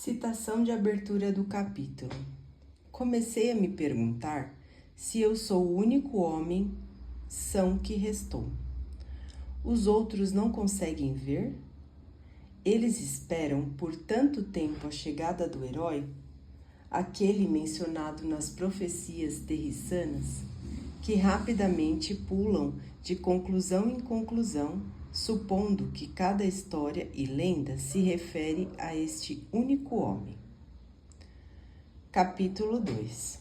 Citação de abertura do capítulo. Comecei a me perguntar se eu sou o único homem são que restou. Os outros não conseguem ver? Eles esperam por tanto tempo a chegada do herói, aquele mencionado nas profecias terrissanas, que rapidamente pulam de conclusão em conclusão, supondo que cada história e lenda se refere a este único homem. Capítulo 2.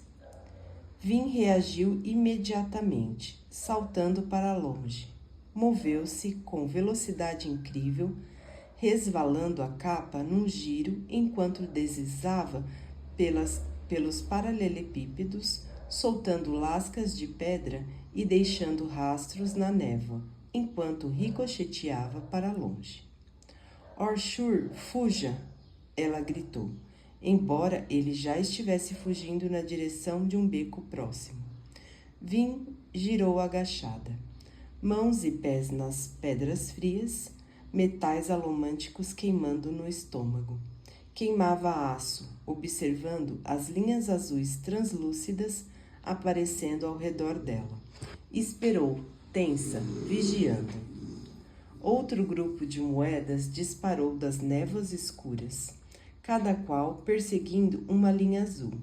Vin reagiu imediatamente, saltando para longe. Moveu-se com velocidade incrível, resvalando a capa num giro enquanto deslizava pelos paralelepípedos, soltando lascas de pedra e deixando rastros na névoa, enquanto ricocheteava para longe. Orshur, fuja! Ela gritou, embora ele já estivesse fugindo na direção de um beco próximo. Vin girou agachada, mãos e pés nas pedras frias, metais alomânticos queimando no estômago. Queimava aço, observando as linhas azuis translúcidas aparecendo ao redor dela. Esperou, tensa, vigiando. Outro grupo de moedas disparou das névoas escuras, cada qual perseguindo uma linha azul.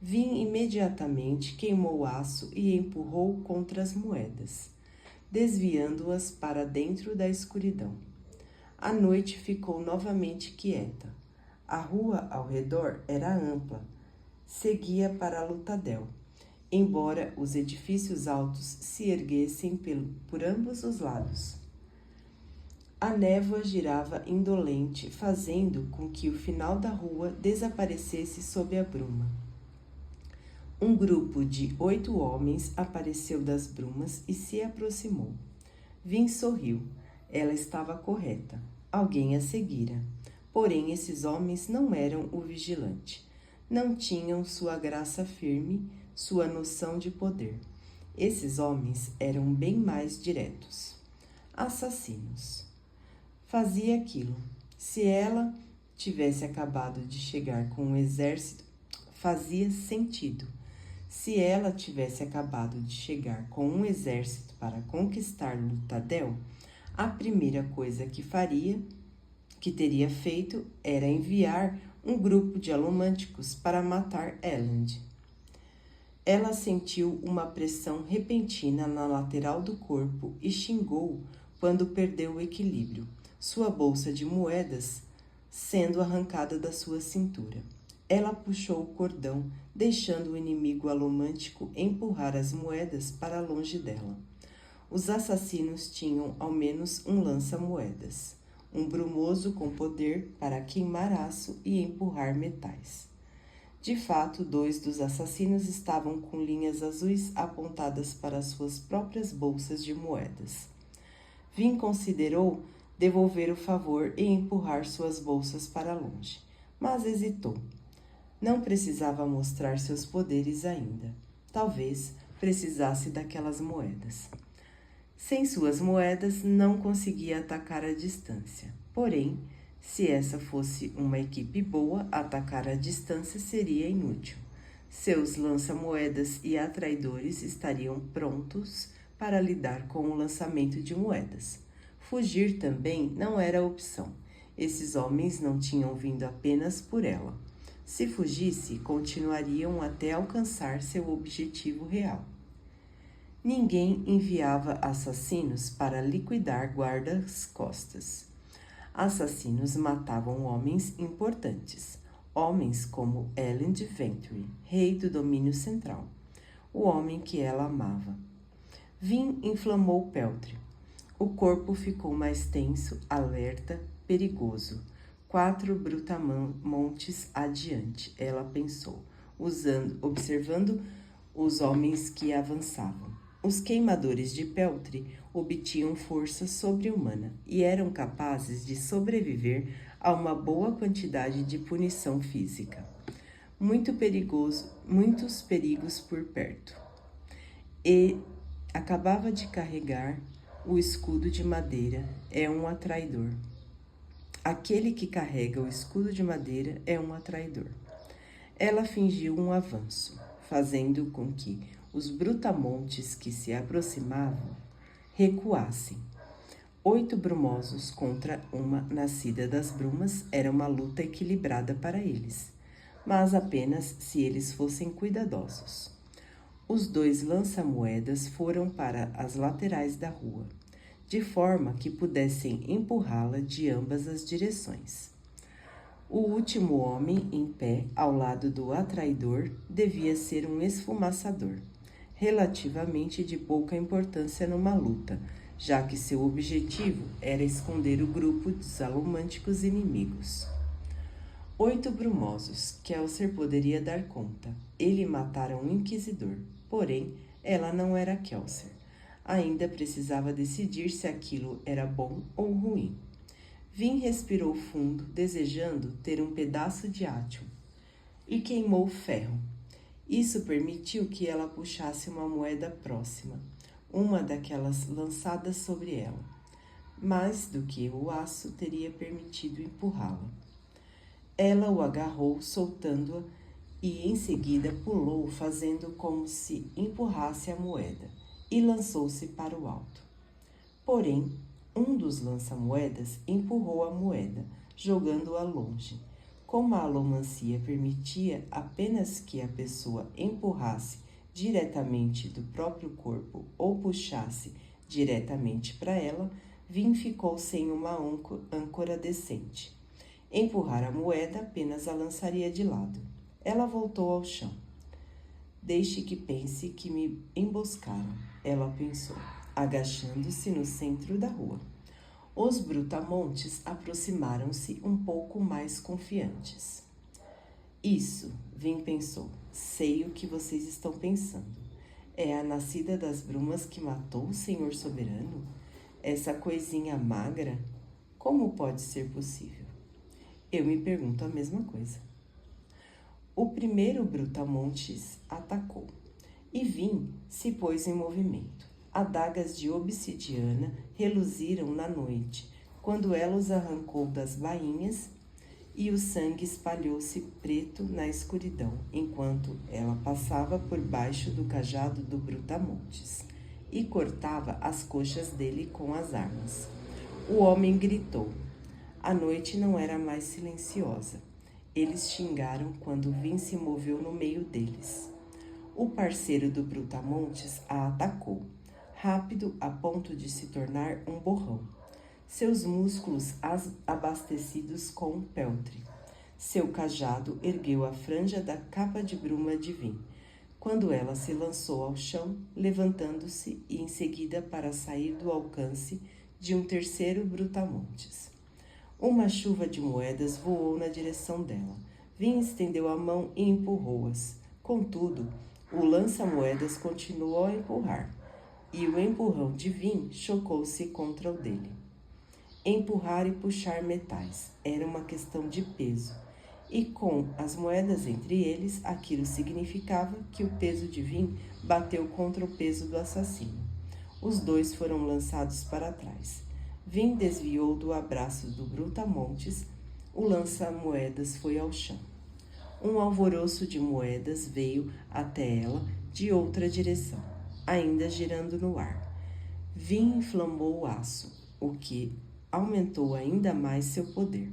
Vin imediatamente queimou o aço e empurrou contra as moedas, desviando-as para dentro da escuridão. A noite ficou novamente quieta. A rua ao redor era ampla, seguia para a Lutadel, embora os edifícios altos se erguessem por ambos os lados. A névoa girava indolente, fazendo com que o final da rua desaparecesse sob a bruma. Um grupo de 8 homens apareceu das brumas e se aproximou. Vin sorriu. Ela estava correta. Alguém a seguira. Porém, esses homens não eram o vigilante. Não tinham sua graça firme, sua noção de poder. Esses homens eram bem mais diretos. Assassinos. Fazia aquilo. Se ela tivesse acabado de chegar com um exército, fazia sentido. Se ela tivesse acabado de chegar com um exército para conquistar Lutadel, a primeira coisa que teria feito, era enviar um grupo de alomânticos para matar Elend. Ela sentiu uma pressão repentina na lateral do corpo e xingou quando perdeu o equilíbrio, sua bolsa de moedas sendo arrancada da sua cintura. Ela puxou o cordão, deixando o inimigo alomântico empurrar as moedas para longe dela. Os assassinos tinham ao menos um lança-moedas, um brumoso com poder para queimar aço e empurrar metais. De fato, 2 dos assassinos estavam com linhas azuis apontadas para suas próprias bolsas de moedas. Vin considerou devolver o favor e empurrar suas bolsas para longe, mas hesitou. Não precisava mostrar seus poderes ainda. Talvez precisasse daquelas moedas. Sem suas moedas, não conseguia atacar à distância. Porém, se essa fosse uma equipe boa, atacar à distância seria inútil. Seus lança-moedas e atraidores estariam prontos para lidar com o lançamento de moedas. Fugir também não era opção. Esses homens não tinham vindo apenas por ela. Se fugisse, continuariam até alcançar seu objetivo real. Ninguém enviava assassinos para liquidar guardas-costas. Assassinos matavam homens importantes, homens como Elend Venturi, rei do domínio central, o homem que ela amava. Vin inflamou Peltre. O corpo ficou mais tenso, alerta, perigoso. 4 brutamontes adiante, ela pensou, observando os homens que avançavam. Os queimadores de Peltre obtinham força sobre-humana e eram capazes de sobreviver a uma boa quantidade de punição física. Muitos perigos por perto. E acabava de carregar o escudo de madeira, é um atraidor. Aquele que carrega o escudo de madeira é um atraidor. Ela fingiu um avanço, fazendo com que os brutamontes que se aproximavam recuassem. 8 brumosos contra uma nascida das brumas era uma luta equilibrada para eles, mas apenas se eles fossem cuidadosos. Os 2 lança-moedas foram para as laterais da rua, de forma que pudessem empurrá-la de ambas as direções. O último homem em pé ao lado do atraidor devia ser um esfumaçador, relativamente de pouca importância numa luta, já que seu objetivo era esconder o grupo dos alomânticos inimigos. 8 brumosos, Kelser poderia dar conta. Ele matara um inquisidor, porém, ela não era Kelser. Ainda precisava decidir se aquilo era bom ou ruim. Vin respirou fundo, desejando ter um pedaço de átio, e queimou o ferro. Isso permitiu que ela puxasse uma moeda próxima, uma daquelas lançadas sobre ela. Mais do que o aço teria permitido empurrá-la. Ela o agarrou, soltando-a, e em seguida pulou, fazendo como se empurrasse a moeda, e lançou-se para o alto. Porém, um dos lança-moedas empurrou a moeda, jogando-a longe. Como a alomancia permitia apenas que a pessoa empurrasse diretamente do próprio corpo ou puxasse diretamente para ela, Vin ficou sem uma âncora decente. Empurrar a moeda apenas a lançaria de lado. Ela voltou ao chão. Deixe que pense que me emboscaram, ela pensou, agachando-se no centro da rua. Os brutamontes aproximaram-se um pouco mais confiantes. Isso, Vin pensou, sei o que vocês estão pensando. É a nascida das brumas que matou o senhor soberano? Essa coisinha magra? Como pode ser possível? Eu me pergunto a mesma coisa. O primeiro brutamontes atacou, e Vin se pôs em movimento. Adagas de obsidiana reluziram na noite, quando ela os arrancou das bainhas, e o sangue espalhou-se preto na escuridão, enquanto ela passava por baixo do cajado do brutamontes, e cortava as coxas dele com as armas. O homem gritou. A noite não era mais silenciosa. Eles xingaram quando Vin se moveu no meio deles. O parceiro do brutamontes a atacou, rápido a ponto de se tornar um borrão. Seus músculos abastecidos com peltre. Seu cajado ergueu a franja da capa de bruma de Vin, quando ela se lançou ao chão, levantando-se e em seguida para sair do alcance de um terceiro brutamontes. Uma chuva de moedas voou na direção dela. Vin estendeu a mão e empurrou-as. Contudo, o lança-moedas continuou a empurrar, e o empurrão de Vin chocou-se contra o dele. Empurrar e puxar metais era uma questão de peso, e com as moedas entre eles, aquilo significava que o peso de Vin bateu contra o peso do assassino. Os 2 foram lançados para trás. Vin desviou do abraço do brutamontes, o lança-moedas foi ao chão. Um alvoroço de moedas veio até ela de outra direção, ainda girando no ar. Vin inflamou o aço, o que aumentou ainda mais seu poder.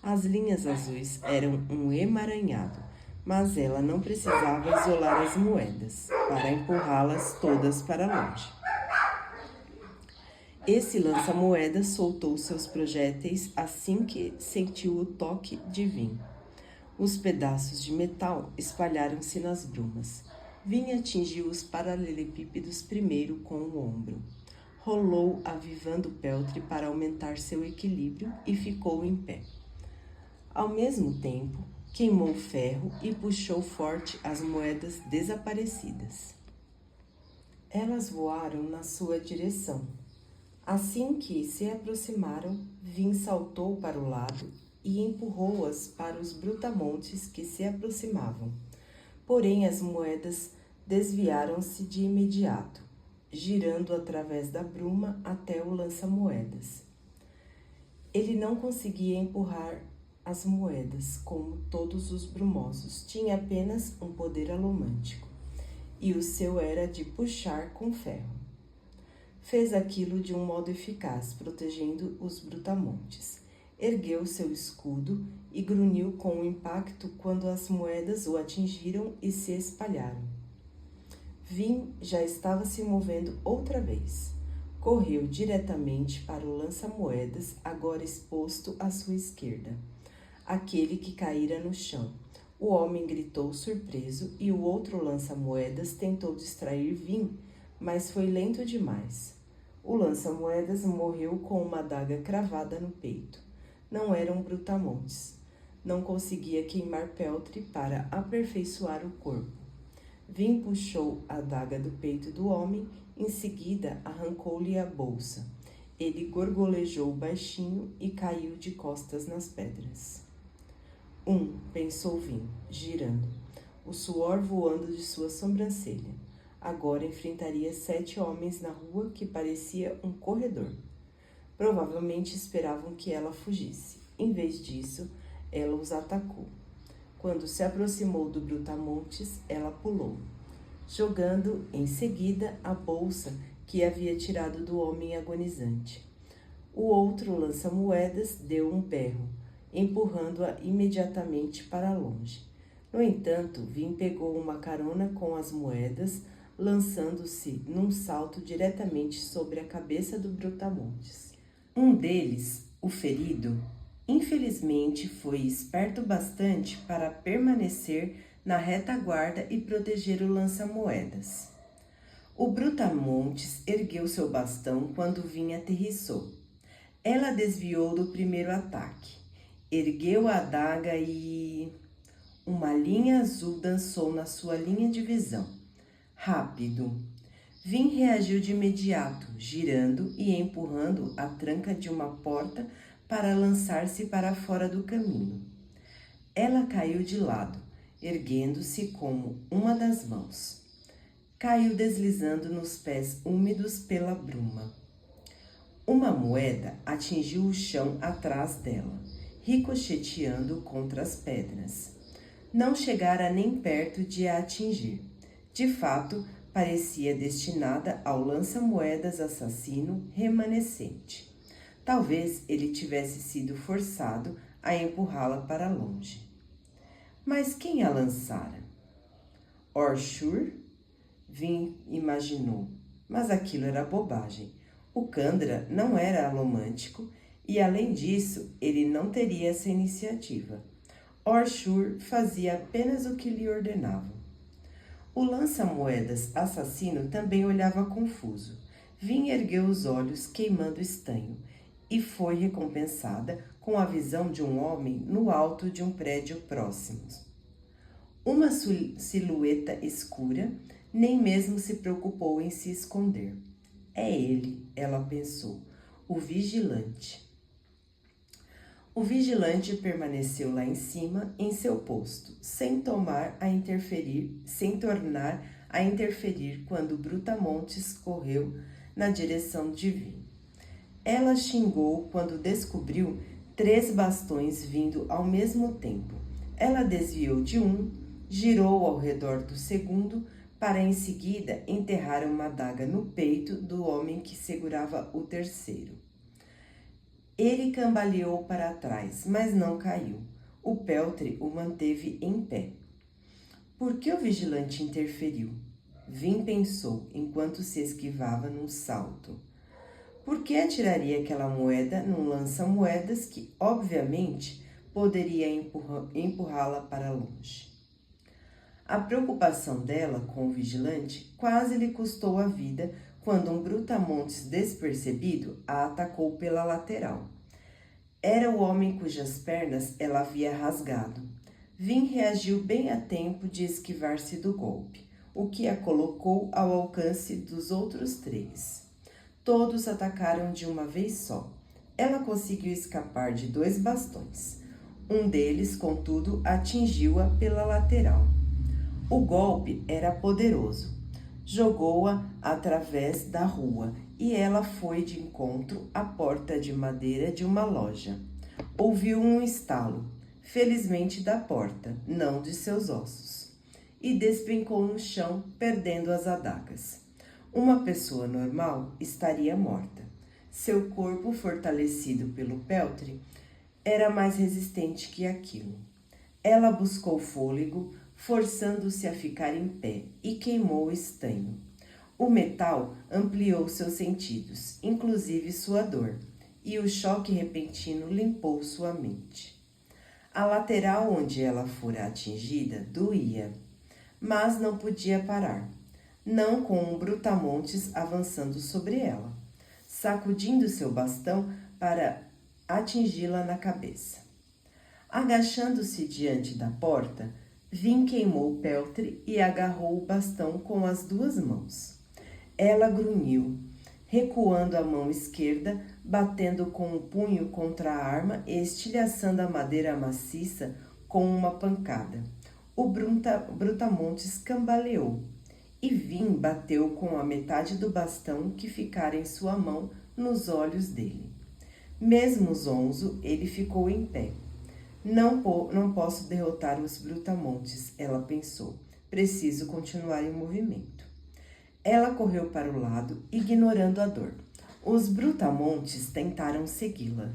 As linhas azuis eram um emaranhado, mas ela não precisava isolar as moedas para empurrá-las todas para longe. Esse lança-moedas soltou seus projéteis assim que sentiu o toque de Vin. Os pedaços de metal espalharam-se nas brumas. Vin atingiu os paralelepípedos primeiro com o ombro. Rolou avivando o peltre para aumentar seu equilíbrio e ficou em pé. Ao mesmo tempo, queimou ferro e puxou forte as moedas desaparecidas. Elas voaram na sua direção. Assim que se aproximaram, Vin saltou para o lado e empurrou-as para os brutamontes que se aproximavam. Porém, as moedas desviaram-se de imediato, girando através da bruma até o lança-moedas. Ele não conseguia empurrar as moedas como todos os brumosos, tinha apenas um poder alomântico, e o seu era de puxar com ferro. Fez aquilo de um modo eficaz, protegendo os brutamontes. Ergueu seu escudo e grunhiu com o impacto quando as moedas o atingiram e se espalharam. Vin já estava se movendo outra vez. Correu diretamente para o lança-moedas, agora exposto à sua esquerda, aquele que caíra no chão. O homem gritou surpreso e o outro lança-moedas tentou distrair Vin, mas foi lento demais. O lança-moedas morreu com uma adaga cravada no peito. Não eram brutamontes. Não conseguia queimar peltre para aperfeiçoar o corpo. Vin puxou a adaga do peito do homem, em seguida arrancou-lhe a bolsa. Ele gorgolejou baixinho e caiu de costas nas pedras. Pensou Vin, girando, o suor voando de sua sobrancelha. Agora enfrentaria 7 homens na rua que parecia um corredor. Provavelmente esperavam que ela fugisse. Em vez disso, ela os atacou. Quando se aproximou do brutamontes, ela pulou, jogando em seguida a bolsa que havia tirado do homem agonizante. O outro lança-moedas deu um berro, empurrando-a imediatamente para longe. No entanto, Vin pegou uma carona com as moedas, lançando-se num salto diretamente sobre a cabeça do brutamontes. Um deles, o ferido, infelizmente foi esperto bastante para permanecer na retaguarda e proteger o lança-moedas. O brutamontes ergueu seu bastão quando Vin aterrissou. Ela desviou do primeiro ataque, ergueu a adaga e... uma linha azul dançou na sua linha de visão. Rápido. Vin reagiu de imediato, girando e empurrando a tranca de uma porta para lançar-se para fora do caminho. Ela caiu de lado, erguendo-se como uma das mãos. Caiu deslizando nos pés úmidos pela bruma. Uma moeda atingiu o chão atrás dela, ricocheteando contra as pedras. Não chegara nem perto de a atingir. De fato, parecia destinada ao lança-moedas assassino remanescente. Talvez ele tivesse sido forçado a empurrá-la para longe. Mas quem a lançara? Orshur? Vin imaginou, mas aquilo era bobagem. O Candra não era alomântico e, além disso, ele não teria essa iniciativa. Orshur fazia apenas o que lhe ordenavam. O lança-moedas assassino também olhava confuso. Vin ergueu os olhos, queimando estanho, e foi recompensada com a visão de um homem no alto de um prédio próximo. Uma silhueta escura, nem mesmo se preocupou em se esconder. É ele, ela pensou, o vigilante. O vigilante permaneceu lá em cima, em seu posto, sem tornar a interferir quando Brutamontes correu na direção de Vin. Ela xingou quando descobriu 3 bastões vindo ao mesmo tempo. Ela desviou de um, girou ao redor do segundo, para em seguida enterrar uma adaga no peito do homem que segurava o terceiro. Ele cambaleou para trás, mas não caiu. O peltre o manteve em pé. Por que o vigilante interferiu? Vin pensou, enquanto se esquivava num salto. Por que atiraria aquela moeda num lança-moedas que, obviamente, poderia empurrá-la para longe? A preocupação dela com o vigilante quase lhe custou a vida quando um brutamontes despercebido a atacou pela lateral. Era o homem cujas pernas ela havia rasgado. Vin reagiu bem a tempo de esquivar-se do golpe, o que a colocou ao alcance dos outros 3. Todos atacaram de uma vez só. Ela conseguiu escapar de 2 bastões. Um deles, contudo, atingiu-a pela lateral. O golpe era poderoso. Jogou-a através da rua e ela foi de encontro à porta de madeira de uma loja. Ouviu um estalo, felizmente da porta, não de seus ossos, e despencou no chão, perdendo as adagas. Uma pessoa normal estaria morta. Seu corpo, fortalecido pelo peltre, era mais resistente que aquilo. Ela buscou fôlego, forçando-se a ficar em pé, e queimou o estanho. O metal ampliou seus sentidos, inclusive sua dor, e o choque repentino limpou sua mente. A lateral onde ela fora atingida doía, mas não podia parar, não com um brutamontes avançando sobre ela, sacudindo seu bastão para atingi-la na cabeça. Agachando-se diante da porta, Vin queimou o peltre e agarrou o bastão com as duas mãos. Ela grunhiu, recuando a mão esquerda, batendo com o punho contra a arma e estilhaçando a madeira maciça com uma pancada. O brutamontes cambaleou, e Vin bateu com a metade do bastão que ficara em sua mão nos olhos dele. Mesmo zonzo, ele ficou em pé. Não posso derrotar os brutamontes, ela pensou. Preciso continuar em movimento. Ela correu para o lado, ignorando a dor. Os brutamontes tentaram segui-la,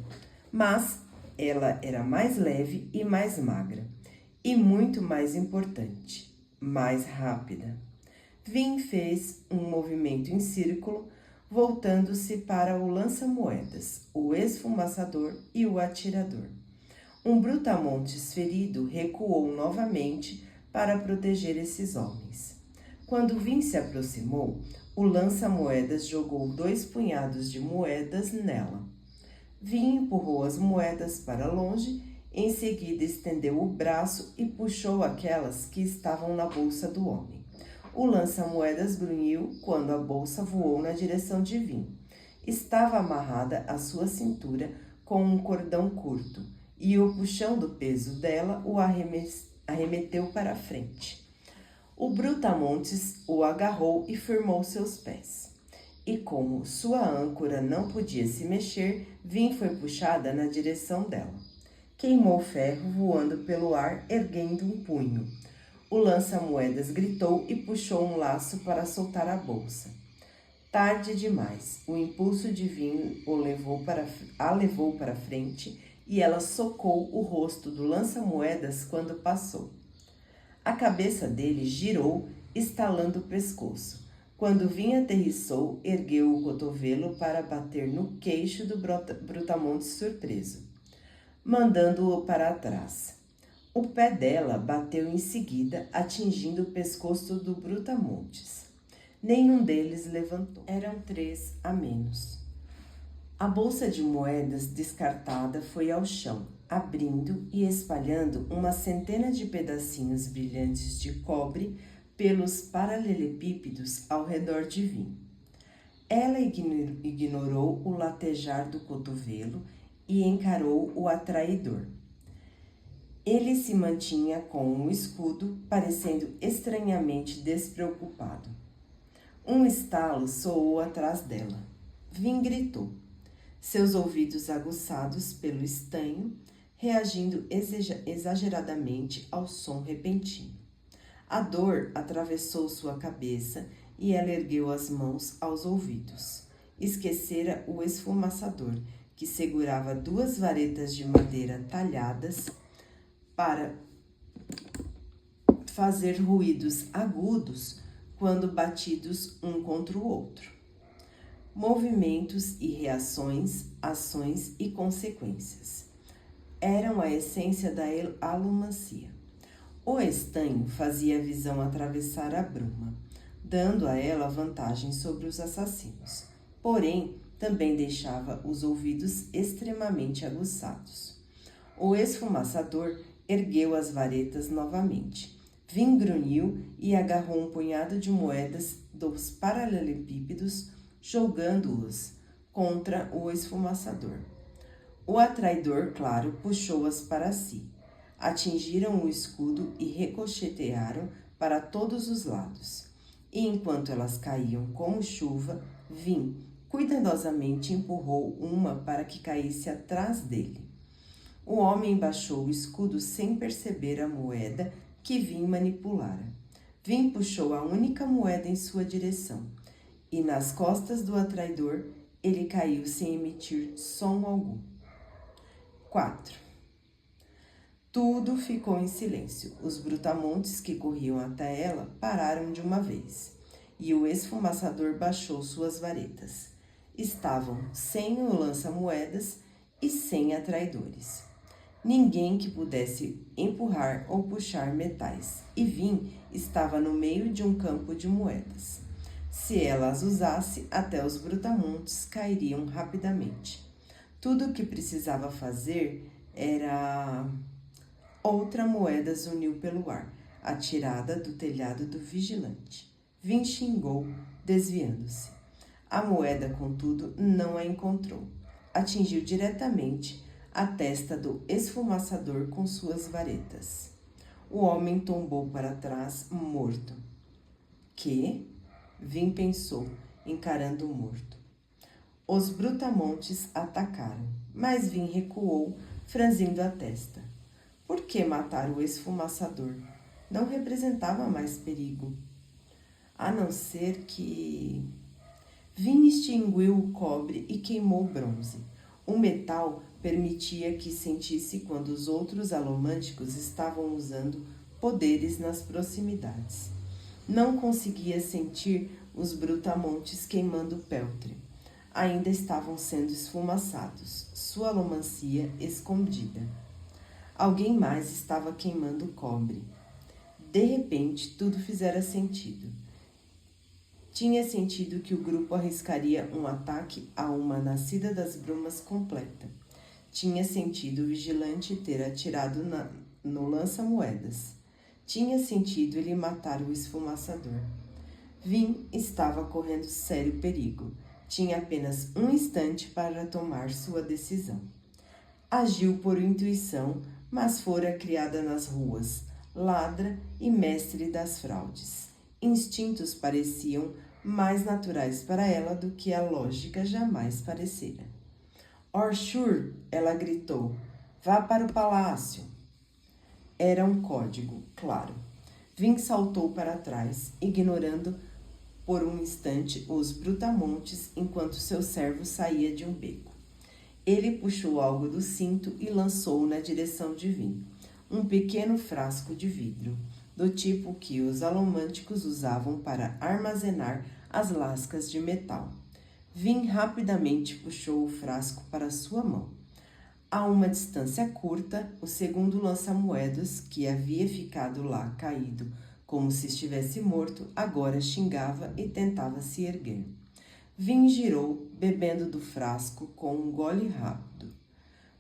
mas ela era mais leve e mais magra, e muito mais importante, mais rápida. Vin fez um movimento em círculo, voltando-se para o lança-moedas, o esfumaçador e o atirador. Um brutamontes ferido recuou novamente para proteger esses homens. Quando Vin se aproximou, o lança-moedas jogou 2 punhados de moedas nela. Vin empurrou as moedas para longe, em seguida estendeu o braço e puxou aquelas que estavam na bolsa do homem. O lança-moedas grunhiu quando a bolsa voou na direção de Vin. Estava amarrada à sua cintura com um cordão curto, e o puxão do peso dela o arremeteu para a frente. O brutamontes o agarrou e firmou seus pés. E como sua âncora não podia se mexer, Vin foi puxada na direção dela. Queimou ferro voando pelo ar, erguendo um punho. O lança-moedas gritou e puxou um laço para soltar a bolsa. Tarde demais. O impulso de Vin a levou para frente e ela socou o rosto do lança-moedas quando passou. A cabeça dele girou, estalando o pescoço. Quando Vin aterrissou, ergueu o cotovelo para bater no queixo do brutamontes surpreso, mandando-o para trás. O pé dela bateu em seguida, atingindo o pescoço do brutamontes. Nenhum deles levantou. Eram 3 a menos. A bolsa de moedas descartada foi ao chão, abrindo e espalhando uma centena de pedacinhos brilhantes de cobre pelos paralelepípedos ao redor de Vin. Ela ignorou o latejar do cotovelo e encarou o atraidor. Ele se mantinha com um escudo, parecendo estranhamente despreocupado. Um estalo soou atrás dela. Vin gritou, seus ouvidos aguçados pelo estanho, reagindo exageradamente ao som repentino. A dor atravessou sua cabeça e ela ergueu as mãos aos ouvidos. Esquecera o esfumaçador, que segurava 2 varetas de madeira talhadas para fazer ruídos agudos quando batidos um contra o outro. Movimentos e reações, ações e consequências eram a essência da alumancia. O estanho fazia a visão atravessar a bruma, dando a ela vantagem sobre os assassinos, porém também deixava os ouvidos extremamente aguçados. O esfumaçador ergueu as varetas novamente. Vin grunhiu e agarrou um punhado de moedas dos paralelepípedos, jogando-os contra o esfumaçador. O atraidor, claro, puxou-as para si. Atingiram o escudo e ricochetearam para todos os lados. E enquanto elas caíam como chuva, Vin, cuidadosamente empurrou uma para que caísse atrás dele. O homem baixou o escudo sem perceber a moeda que Vin manipulara. Vin puxou a única moeda em sua direção, e nas costas do atraidor ele caiu sem emitir som algum. 4. Tudo ficou em silêncio. Os brutamontes que corriam até ela pararam de uma vez, e o esfumaçador baixou suas varetas. Estavam sem o lança-moedas e sem atraidores. Ninguém que pudesse empurrar ou puxar metais, e Vin estava no meio de um campo de moedas. Se ela as usasse, até os brutamontes cairiam rapidamente. Tudo o que precisava fazer era... Outra moeda zuniu pelo ar, atirada do telhado do vigilante. Vin xingou, desviando-se. A moeda, contudo, não a encontrou. Atingiu diretamente a testa do esfumaçador com suas varetas. O homem tombou para trás, morto. Que? Vin pensou, encarando o morto. Os brutamontes atacaram, mas Vin recuou, franzindo a testa. Por que matar o esfumaçador? Não representava mais perigo. A não ser que... Vin extinguiu o cobre e queimou o bronze. O metal permitia que sentisse quando os outros alomânticos estavam usando poderes nas proximidades. Não conseguia sentir os brutamontes queimando o peltre. Ainda estavam sendo esfumaçados, sua alomancia escondida. Alguém mais estava queimando o cobre. De repente, tudo fizera sentido. Tinha sentido que o grupo arriscaria um ataque a uma nascida das brumas completa. Tinha sentido o vigilante ter atirado no lança-moedas. Tinha sentido ele matar o esfumaçador. Vin estava correndo sério perigo. Tinha apenas um instante para tomar sua decisão. Agiu por intuição, mas fora criada nas ruas, ladra e mestre das fraudes. Instintos pareciam mais naturais para ela do que a lógica jamais parecera. Orshur, ela gritou, vá para o palácio. Era um código, claro. Vin saltou para trás, ignorando por um instante os brutamontes enquanto seu servo saía de um beco. Ele puxou algo do cinto e lançou-o na direção de Vin. Um pequeno frasco de vidro, do tipo que os alomânticos usavam para armazenar as lascas de metal. Vin rapidamente puxou o frasco para sua mão. A uma distância curta, o segundo lança-moedas, que havia ficado lá caído como se estivesse morto, agora xingava e tentava se erguer. Vin girou, bebendo do frasco com um gole rápido.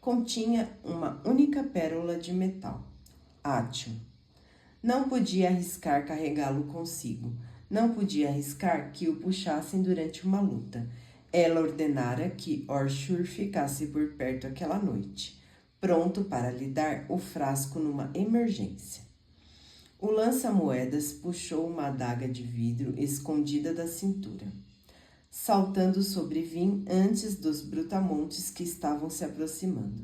Continha uma única pérola de metal. Átio. Não podia arriscar carregá-lo consigo. Não podia arriscar que o puxassem durante uma luta. Ela ordenara que Orshur ficasse por perto aquela noite, pronto para lhe dar o frasco numa emergência. O lança-moedas puxou uma adaga de vidro escondida da cintura, saltando sobre Vin antes dos brutamontes que estavam se aproximando.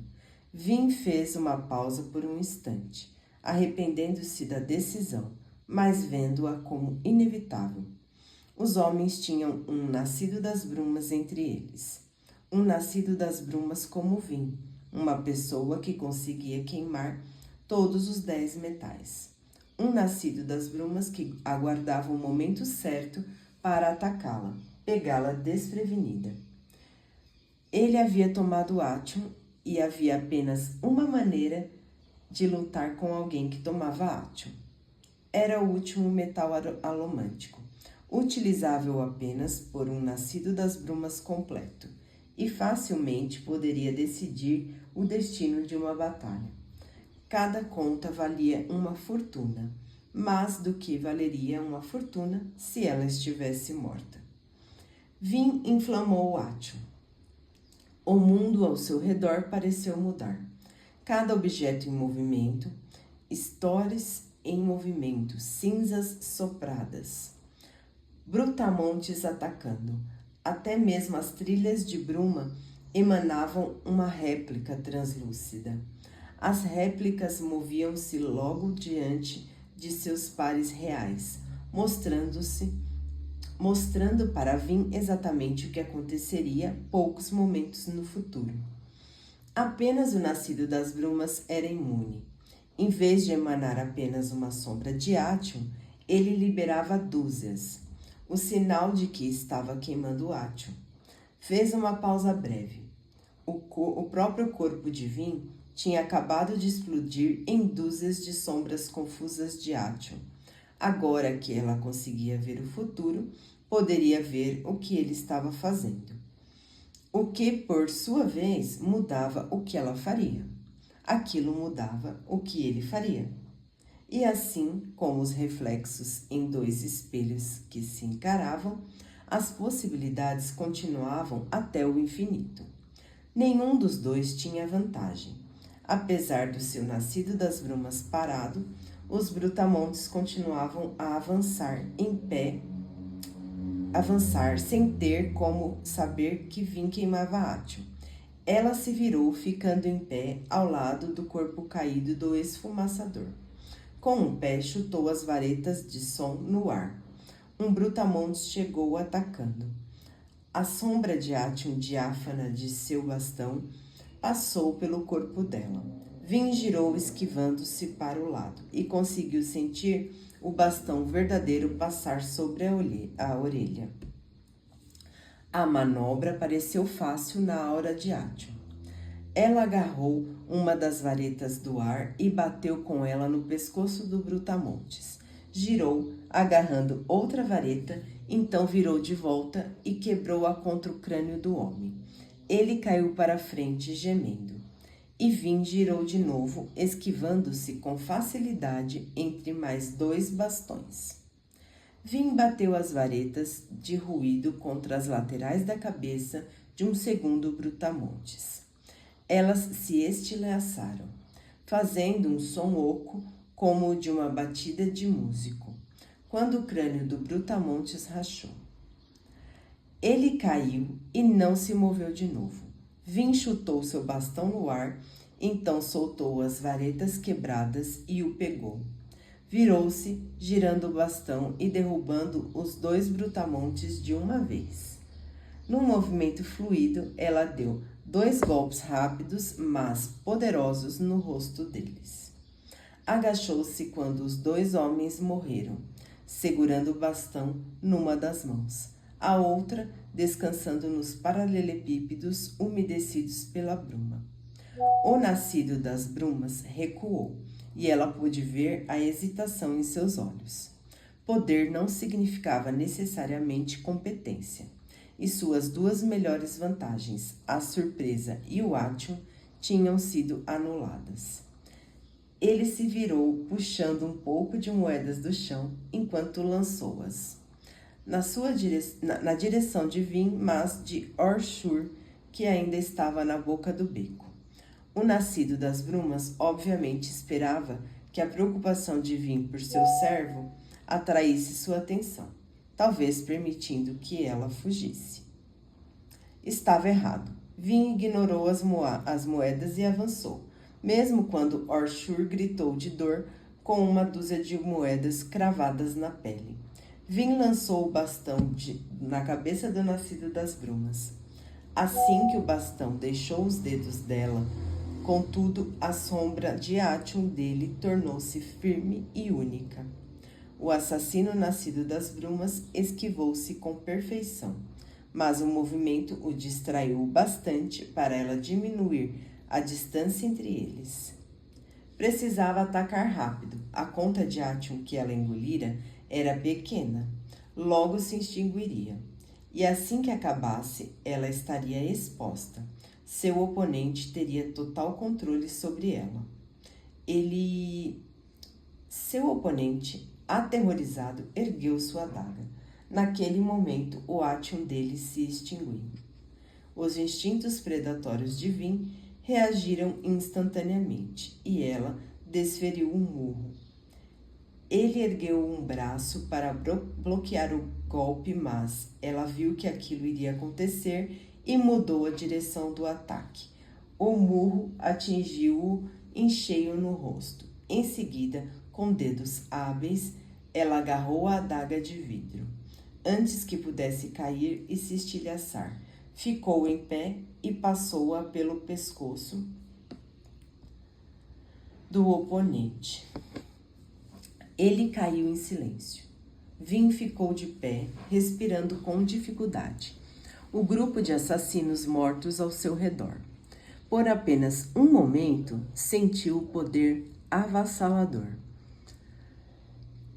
Vin fez uma pausa por um instante, arrependendo-se da decisão, mas vendo-a como inevitável. Os homens tinham um nascido das brumas entre eles. Um nascido das brumas como Vin, uma pessoa que conseguia queimar todos os 10 metais. Um nascido das brumas que aguardava o momento certo para atacá-la, pegá-la desprevenida. Ele havia tomado Atium e havia apenas uma maneira de lutar com alguém que tomava Atium. Era o último metal alomântico, utilizável apenas por um nascido das brumas completo, e facilmente poderia decidir o destino de uma batalha. Cada conta valia uma fortuna, mais do que valeria uma fortuna se ela estivesse morta. Vin inflamou o átio. O mundo ao seu redor pareceu mudar. Cada objeto em movimento, estores em movimento, cinzas sopradas. Brutamontes atacando. Até mesmo as trilhas de bruma emanavam uma réplica translúcida. As réplicas moviam-se logo diante de seus pares reais, mostrando para Vin exatamente o que aconteceria poucos momentos no futuro. Apenas o nascido das brumas era imune. Em vez de emanar apenas uma sombra de Atium, ele liberava dúzias, o sinal de que estava queimando o Atium. Fez uma pausa breve. O próprio corpo de Vin tinha acabado de explodir em dúzias de sombras confusas de Atium. Agora que ela conseguia ver o futuro, poderia ver o que ele estava fazendo. O que, por sua vez, mudava o que ela faria. Aquilo mudava o que ele faria. E assim como os reflexos em dois espelhos que se encaravam, as possibilidades continuavam até o infinito. Nenhum dos dois tinha vantagem. Apesar do seu nascido das brumas parado, os brutamontes continuavam a avançar sem ter como saber que Vin queimava Atium. Ela se virou, ficando em pé ao lado do corpo caído do esfumaçador. Com um pé, chutou as varetas de som no ar. Um brutamontes chegou atacando. A sombra de Atium diáfana de seu bastão passou pelo corpo dela. Vin girou esquivando-se para o lado e conseguiu sentir o bastão verdadeiro passar sobre a orelha. A manobra pareceu fácil na aura de Atium. Ela agarrou uma das varetas do ar e bateu com ela no pescoço do brutamontes. Girou, agarrando outra vareta, então virou de volta e quebrou-a contra o crânio do homem. Ele caiu para frente, gemendo. E Vin girou de novo, esquivando-se com facilidade entre mais dois bastões. Vin bateu as varetas de ruído contra as laterais da cabeça de um segundo brutamontes. Elas se estilhaçaram, fazendo um som oco como o de uma batida de músico, quando o crânio do brutamontes rachou. Ele caiu e não se moveu de novo. Vin chutou seu bastão no ar, então soltou as varetas quebradas e o pegou. Virou-se, girando o bastão e derrubando os dois brutamontes de uma vez. Num movimento fluido, ela deu 2 golpes rápidos, mas poderosos no rosto deles. Agachou-se quando os 2 homens morreram, segurando o bastão numa das mãos, a outra descansando nos paralelepípedos umedecidos pela bruma. O nascido das brumas recuou, e ela pôde ver a hesitação em seus olhos. Poder não significava necessariamente competência, e suas 2 melhores vantagens, a surpresa e o Atium, tinham sido anuladas. Ele se virou, puxando um pouco de moedas do chão, enquanto lançou-as. Na direção de Vin, mas de Orshur, que ainda estava na boca do beco. O nascido das brumas obviamente esperava que a preocupação de Vin por seu servo atraísse sua atenção, talvez permitindo que ela fugisse. Estava errado. Vin ignorou as moedas e avançou, mesmo quando Orshur gritou de dor com uma dúzia de moedas cravadas na pele. Vin lançou o bastão na cabeça do nascido das brumas. Assim que o bastão deixou os dedos dela, contudo, a sombra de Atium dele tornou-se firme e única. O assassino nascido das brumas esquivou-se com perfeição, mas o movimento o distraiu bastante para ela diminuir a distância entre eles. Precisava atacar rápido. A conta de Atium que ela engolira era pequena, logo se extinguiria. E assim que acabasse, ela estaria exposta. Seu oponente teria total controle sobre ela. Seu oponente, aterrorizado, ergueu sua adaga. Naquele momento, o Atium dele se extinguiu. Os instintos predatórios de Vin reagiram instantaneamente e ela desferiu um murro. Ele ergueu um braço para bloquear o golpe, mas ela viu que aquilo iria acontecer e mudou a direção do ataque. O murro atingiu-o em cheio no rosto. Em seguida, com dedos hábeis, ela agarrou a adaga de vidro, antes que pudesse cair e se estilhaçar. Ficou em pé e passou-a pelo pescoço do oponente. Ele caiu em silêncio. Vin ficou de pé, respirando com dificuldade. O grupo de assassinos mortos ao seu redor. Por apenas um momento, sentiu o poder avassalador.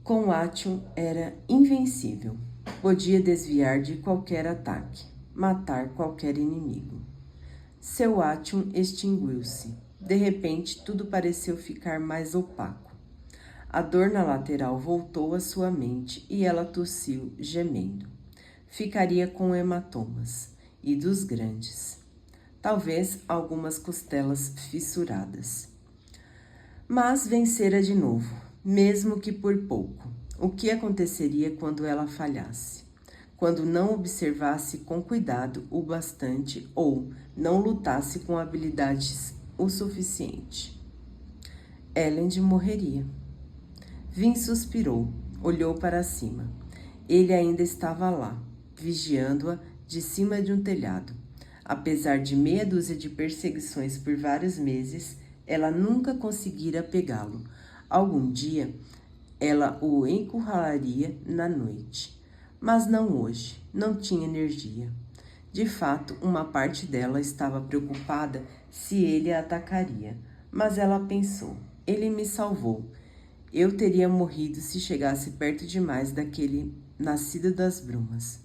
Coatium era invencível. Podia desviar de qualquer ataque, matar qualquer inimigo. Seu Atium extinguiu-se. De repente, tudo pareceu ficar mais opaco. A dor na lateral voltou à sua mente e ela tossiu, gemendo. Ficaria com hematomas, e dos grandes. Talvez algumas costelas fissuradas. Mas vencera de novo, mesmo que por pouco. O que aconteceria quando ela falhasse? Quando não observasse com cuidado o bastante ou não lutasse com habilidades o suficiente? Elend morreria. Vin suspirou, olhou para cima. Ele ainda estava lá, vigiando-a de cima de um telhado. Apesar de meia dúzia de perseguições por vários meses, ela nunca conseguira pegá-lo. Algum dia, ela o encurralaria na noite. Mas não hoje, não tinha energia. De fato, uma parte dela estava preocupada se ele a atacaria. Mas ela pensou, ele me salvou. Eu teria morrido se chegasse perto demais daquele nascido das brumas.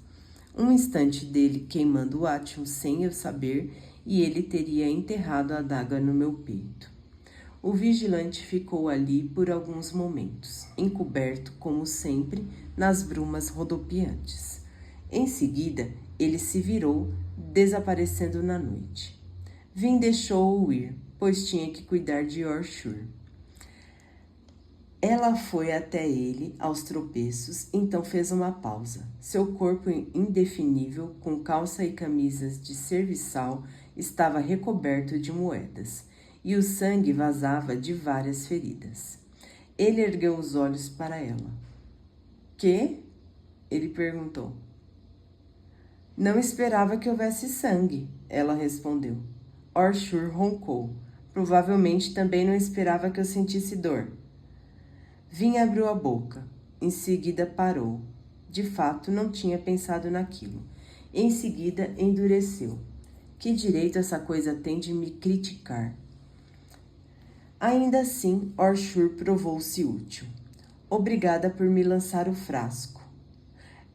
Um instante dele queimando o Atium sem eu saber, e ele teria enterrado a adaga no meu peito. O vigilante ficou ali por alguns momentos, encoberto, como sempre, nas brumas rodopiantes. Em seguida, ele se virou, desaparecendo na noite. Vin deixou-o ir, pois tinha que cuidar de Orshur. Ela foi até ele aos tropeços, então fez uma pausa. Seu corpo indefinível, com calça e camisas de serviçal, estava recoberto de moedas, e o sangue vazava de várias feridas. Ele ergueu os olhos para ela. "Quê?" ele perguntou. "Não esperava que houvesse sangue", ela respondeu. Orshur roncou. "Provavelmente também não esperava que eu sentisse dor." Vin abriu a boca. Em seguida parou. De fato, não tinha pensado naquilo. Em seguida, endureceu. Que direito essa coisa tem de me criticar? Ainda assim, Orshur provou-se útil. "Obrigada por me lançar o frasco."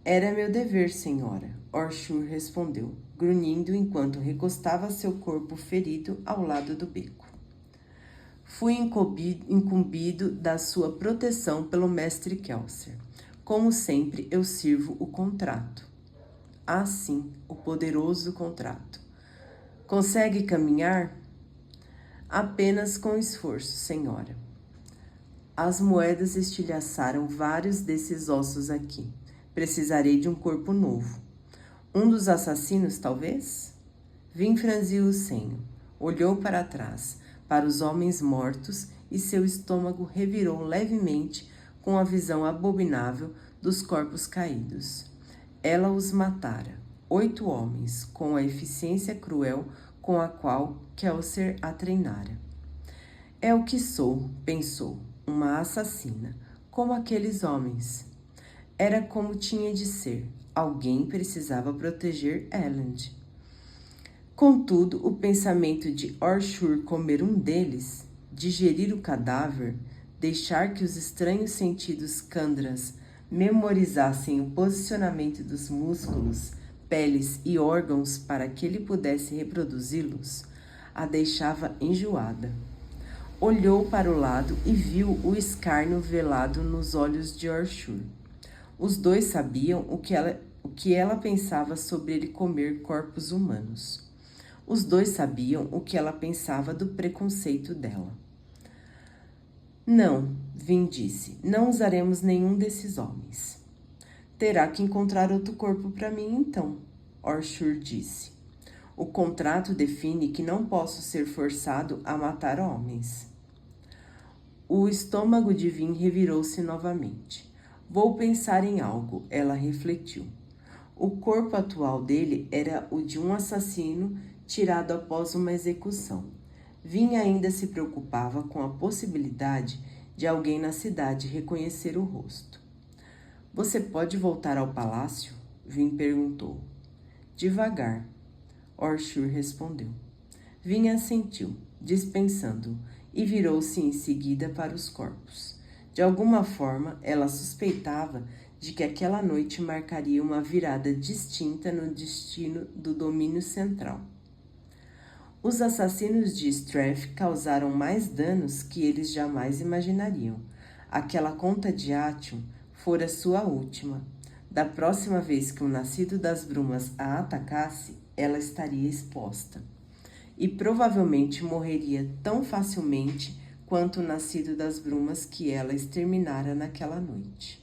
"Era meu dever, senhora," Orshur respondeu, grunhindo enquanto recostava seu corpo ferido ao lado do beco. "Fui incumbido da sua proteção pelo mestre Kelser. Como sempre, eu sirvo o contrato." "Ah, sim, o poderoso contrato." "Consegue caminhar?" "Apenas com esforço, senhora." "As moedas estilhaçaram vários desses ossos aqui. Precisarei de um corpo novo." "Um dos assassinos, talvez?" Vin franziu o senho, olhou para trás, para os homens mortos, e seu estômago revirou levemente com a visão abominável dos corpos caídos. Ela os matara, 8 homens, com a eficiência cruel com a qual Kelser a treinara. "É o que sou," pensou, "uma assassina, como aqueles homens." Era como tinha de ser. Alguém precisava proteger Elend. Contudo, o pensamento de Orshur comer um deles, digerir o cadáver, deixar que os estranhos sentidos Kandras memorizassem o posicionamento dos músculos, peles e órgãos para que ele pudesse reproduzi-los, a deixava enjoada. Olhou para o lado e viu o escárnio velado nos olhos de Orshur. Os dois sabiam o que ela pensava sobre ele comer corpos humanos. Os dois sabiam o que ela pensava do preconceito dela. "Não," Vin disse, "não usaremos nenhum desses homens." Terá que encontrar outro corpo para mim, então, Orshur disse. O contrato define que não posso ser forçado a matar homens. O estômago de Vin revirou-se novamente. Vou pensar em algo, ela refletiu. O corpo atual dele era o de um assassino tirado após uma execução. Vin ainda se preocupava com a possibilidade de alguém na cidade reconhecer o rosto. Você pode voltar ao palácio? Vin perguntou. Devagar, Orshur respondeu. Vin assentiu, dispensando, e virou-se em seguida para os corpos. De alguma forma, ela suspeitava de que aquela noite marcaria uma virada distinta no destino do domínio central. Os assassinos de Strath causaram mais danos que eles jamais imaginariam. Aquela conta de Atium fora sua última. Da próxima vez que o Nascido das Brumas a atacasse, ela estaria exposta. E provavelmente morreria tão facilmente quanto o Nascido das Brumas que ela exterminara naquela noite.